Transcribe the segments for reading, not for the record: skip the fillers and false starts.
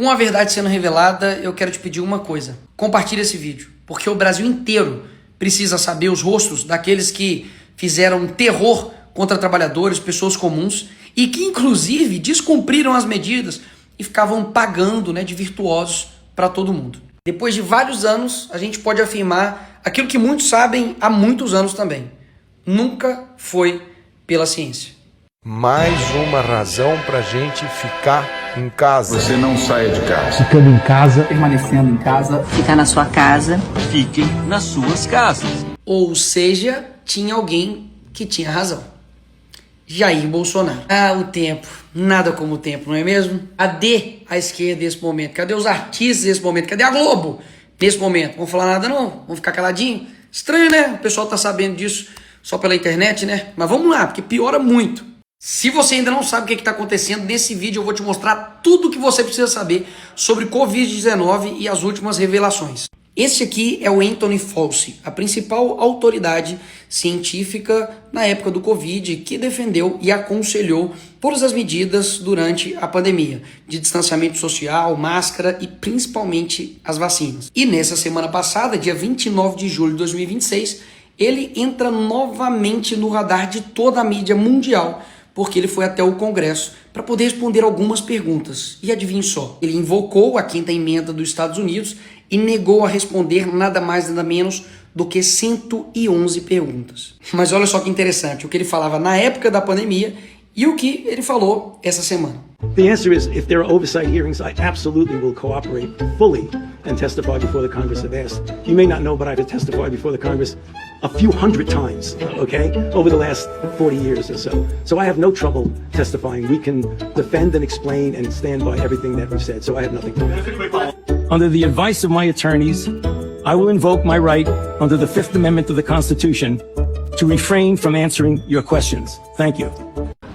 Com a verdade sendo revelada, eu quero te pedir uma coisa. Compartilhe esse vídeo, porque o Brasil inteiro precisa saber os rostos daqueles que fizeram terror contra trabalhadores, pessoas comuns, e que inclusive descumpriram as medidas e ficavam pagando, de virtuosos para todo mundo. Depois de vários anos, a gente pode afirmar aquilo que muitos sabem há muitos anos também. Nunca foi pela ciência. Mais uma razão pra gente ficar em casa. Você não saia de casa. Ficando em casa, permanecendo em casa, ficar na sua casa, fiquem nas suas casas. Ou seja, tinha alguém que tinha razão. Jair Bolsonaro. Ah, o tempo. Nada como o tempo, não é mesmo? Cadê a esquerda nesse momento? Cadê os artistas nesse momento? Cadê a Globo nesse momento? Vamos falar nada não? Vamos ficar caladinho? Estranho, né? O pessoal tá sabendo disso só pela internet, né? Mas vamos lá, porque piora muito. Se você ainda não sabe o que está acontecendo, nesse vídeo eu vou te mostrar tudo o que você precisa saber sobre Covid-19 e as últimas revelações. Esse aqui é o Anthony Fauci, a principal autoridade científica na época do Covid, que defendeu e aconselhou todas as medidas durante a pandemia, de distanciamento social, máscara e principalmente as vacinas. E nessa semana passada, dia 29 de julho de 2026, ele entra novamente no radar de toda a mídia mundial, porque ele foi até o Congresso para poder responder algumas perguntas. E adivinhe só, ele invocou a 5ª emenda dos Estados Unidos e negou a responder nada mais nada menos do que 111 perguntas. Mas olha só que interessante, o que ele falava na época da pandemia e o que ele falou essa semana. The answer is, if there are oversight hearings, I absolutely will cooperate fully and testify before the Congress have asked. You may not know, but I've testified before the Congress a few hundred times, okay, over the last 40 years or so. So I have no trouble testifying. We can defend and explain and stand by everything that we've said, so I have nothing to do. Under the advice of my attorneys, I will invoke my right under the 5th Amendment of the Constitution to refrain from answering your questions. Thank you.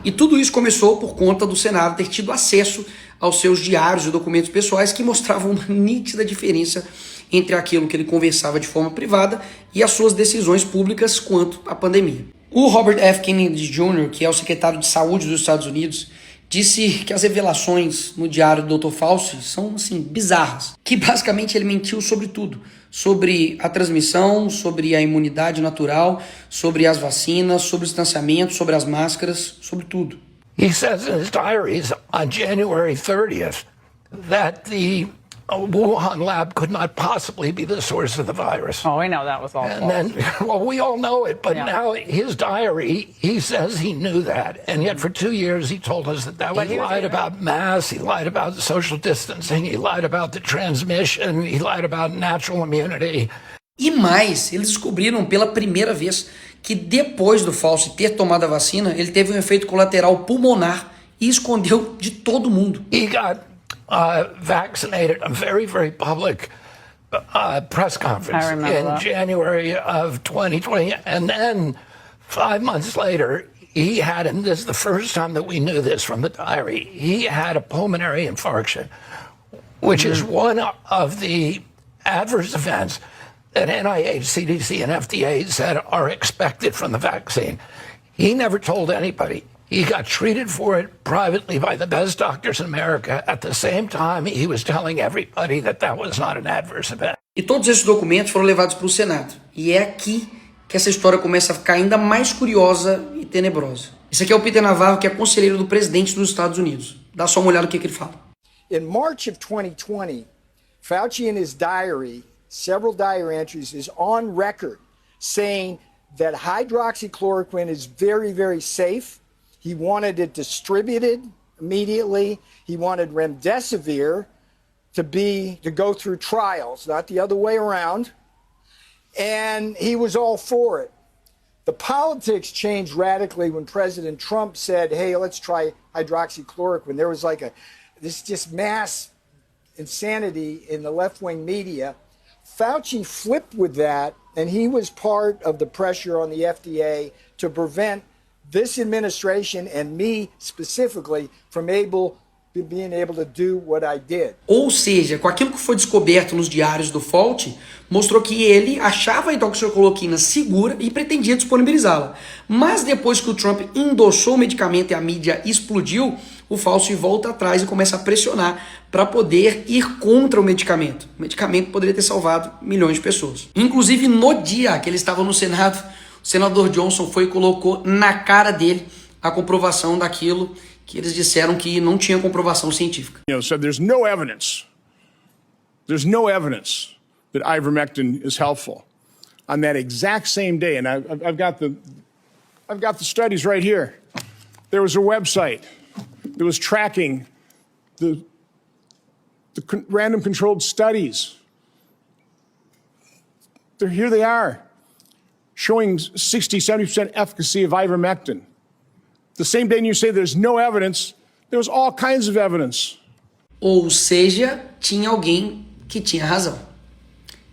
E tudo isso começou por conta do Senado ter tido acesso aos seus diários e documentos pessoais que mostravam uma nítida diferença entre aquilo que ele conversava de forma privada e as suas decisões públicas quanto à pandemia. O Robert F. Kennedy Jr., que é o secretário de Saúde dos Estados Unidos, disse que as revelações no diário do Dr. Fauci são, bizarras. Que basicamente ele mentiu sobre tudo. Sobre a transmissão, sobre a imunidade natural, sobre as vacinas, sobre o distanciamento, sobre as máscaras, sobre tudo. He says in his diaries on January 30th that the Wuhan lab could not possibly be the source of the virus. Oh, we know that was all false. And then, well, we all know it, but now his diary, he says he knew that. And yet for 2 years he told us that he lied about masks, he lied about social distancing, he lied about the transmission, he lied about natural immunity. E mais, eles descobriram pela primeira vez que depois do Fauci ter tomado a vacina, ele teve um efeito colateral pulmonar e escondeu de todo mundo. He got vaccinated, a very, very public press conference in January of 2020. And then 5 months later, he had, and this is the first time that we knew this from the diary, he had a pulmonary infarction, which is one of the adverse events that NIH, CDC, and FDA said are expected from the vaccine. He never told anybody. He got treated for it privately by the best doctors in America. At the same time, he was telling everybody that that was not an adverse event. E todos esses documentos foram levados para o Senado. E é aqui que essa história começa a ficar ainda mais curiosa e tenebrosa. Esse aqui é o Peter Navarro, que é conselheiro do presidente dos Estados Unidos. Dá só uma olhada no que ele fala. In March of 2020, Fauci in his diary, several diary entries, is on record saying that hydroxychloroquine is very, very safe. He wanted it distributed immediately. He wanted remdesivir to go through trials, not the other way around. And he was all for it. The politics changed radically when President Trump said, hey, let's try hydroxychloroquine. There was like this just mass insanity in the left-wing media. Fauci flipped with that, and he was part of the pressure on the FDA to prevent this administration and me specifically from being able to do what I did. Ou seja, com aquilo que foi descoberto nos diários do Fauci, mostrou que ele achava a hidroxicloroquina segura e pretendia disponibilizá-la. Mas depois que o Trump endossou o medicamento e a mídia explodiu, o Fauci volta atrás e começa a pressionar para poder ir contra o medicamento. O medicamento poderia ter salvado milhões de pessoas. Inclusive, no dia que ele estava no Senado, o senador Johnson foi e colocou na cara dele a comprovação daquilo que eles disseram que não tinha comprovação científica. So there's no evidence that ivermectin is helpful. On that exact same day, and I've got the studies right here. There was a website that was tracking the random controlled studies. Here they are, showing 60, 70% efficacy of ivermectin. The same day you say there's no evidence, there was all kinds of evidence. Ou seja, tinha alguém que tinha razão.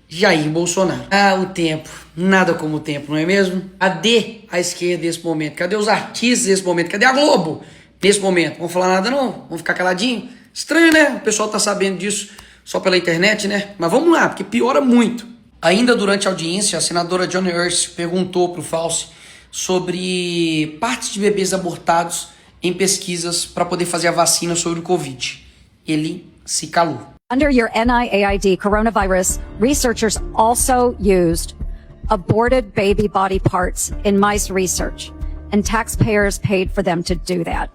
Jair Bolsonaro. Ah, o tempo. Nada como o tempo, não é mesmo? Cadê a esquerda nesse momento? Cadê os artistas nesse momento? Cadê a Globo nesse momento? Vamos falar nada não? Vamos ficar caladinho? Estranho, né? O pessoal tá sabendo disso só pela internet, né? Mas vamos lá, porque piora muito. Ainda durante a audiência, a senadora Joni Ernst perguntou pro Fauci sobre partes de bebês abortados em pesquisas para poder fazer a vacina sobre o Covid. Ele se calou. Under your NIAID coronavirus, researchers also used aborted baby body parts in mice research, and taxpayers paid for them to do that.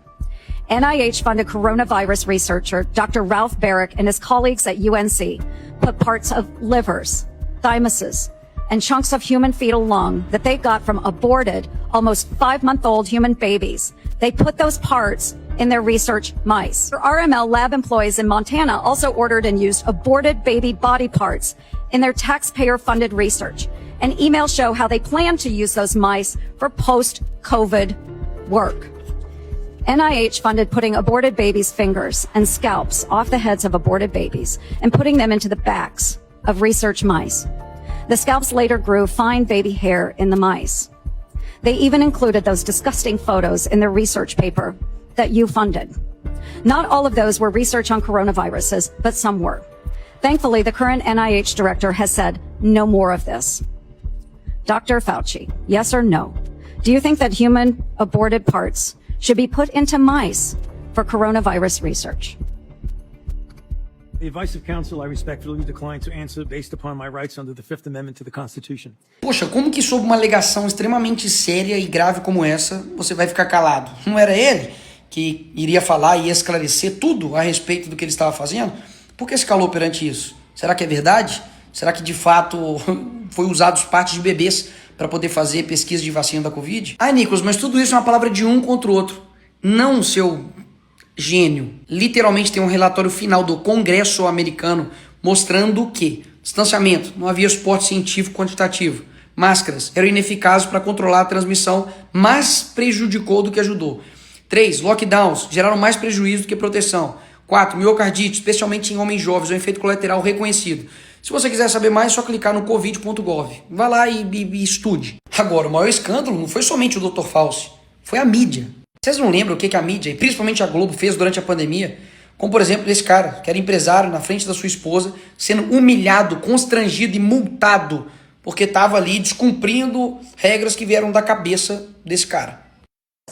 NIH-funded coronavirus researcher Dr. Ralph Barrick and his colleagues at UNC put parts of livers, thymuses, and chunks of human fetal lung that they got from aborted, almost 5-month-old human babies. They put those parts in their research mice. RML lab employees in Montana also ordered and used aborted baby body parts in their taxpayer-funded research. And emails show how they plan to use those mice for post-COVID work. NIH funded putting aborted babies' fingers and scalps off the heads of aborted babies and putting them into the backs of research mice. The scalps later grew fine baby hair in the mice. They even included those disgusting photos in their research paper that you funded. Not all of those were research on coronaviruses, but some were. Thankfully, the current NIH director has said no more of this. Dr. Fauci, yes or no? Do you think that human aborted parts should be put into mice for coronavirus research? The advice of counsel, I respectfully decline to answer based upon my rights under the Fifth Amendment to the Constitution. Poxa, como que sob uma alegação extremamente séria e grave como essa, você vai ficar calado? Não era ele que iria falar e esclarecer tudo a respeito do que ele estava fazendo? Por que se calou perante isso? Será que é verdade? Será que de fato foi usado partes de bebês para poder fazer pesquisa de vacina da Covid? Ah, Nicolas, mas tudo isso é uma palavra de um contra o outro. Não, seu gênio. Literalmente tem um relatório final do Congresso americano mostrando que distanciamento, não havia suporte científico quantitativo. Máscaras eram ineficazes para controlar a transmissão, mas prejudicou do que ajudou. 3. Lockdowns geraram mais prejuízo do que proteção. 4. Miocardite, especialmente em homens jovens, é um efeito colateral reconhecido. Se você quiser saber mais, é só clicar no covid.gov. Vai lá e estude. Agora, o maior escândalo não foi somente o Dr. Fauci, foi a mídia. Vocês não lembram o que a mídia, e principalmente a Globo, fez durante a pandemia? Como, por exemplo, esse cara, que era empresário na frente da sua esposa, sendo humilhado, constrangido e multado, porque estava ali descumprindo regras que vieram da cabeça desse cara.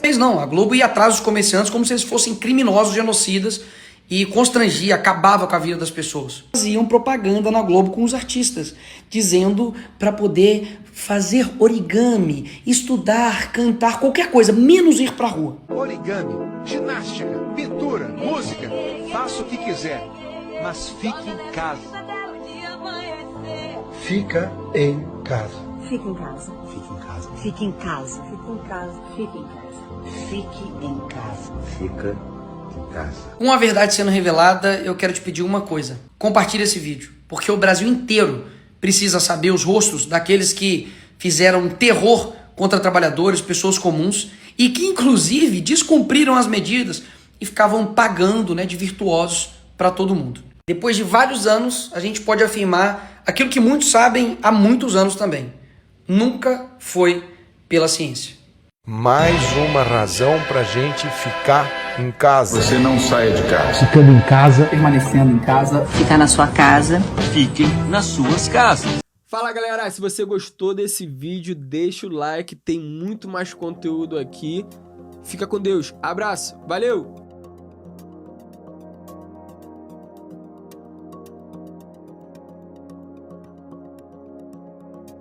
Mas não, a Globo ia atrás dos comerciantes como se eles fossem criminosos genocidas e constrangia, acabava com a vida das pessoas. Faziam propaganda na Globo com os artistas, dizendo para poder fazer origami, estudar, cantar, qualquer coisa, menos ir pra rua. Origami, ginástica, pintura, música, faça o que quiser, mas fique em casa. Fica em casa. Fique em casa. Fique em casa. Fique em casa. Fique em casa. Fique em casa. Fique em casa. Fica em casa. Com a verdade sendo revelada, eu quero te pedir uma coisa. Compartilhe esse vídeo, porque o Brasil inteiro precisa saber os rostos daqueles que fizeram terror contra trabalhadores, pessoas comuns, e que inclusive descumpriram as medidas e ficavam pagando, de virtuosos para todo mundo. Depois de vários anos, a gente pode afirmar aquilo que muitos sabem há muitos anos também. Nunca foi pela ciência. Mais uma razão pra gente ficar em casa. Você não saia de casa. Ficando em casa, permanecendo em casa. Ficar na sua casa. Fiquem nas suas casas. Fala galera, se você gostou desse vídeo, deixa o like, tem muito mais conteúdo aqui. Fica com Deus, abraço, valeu!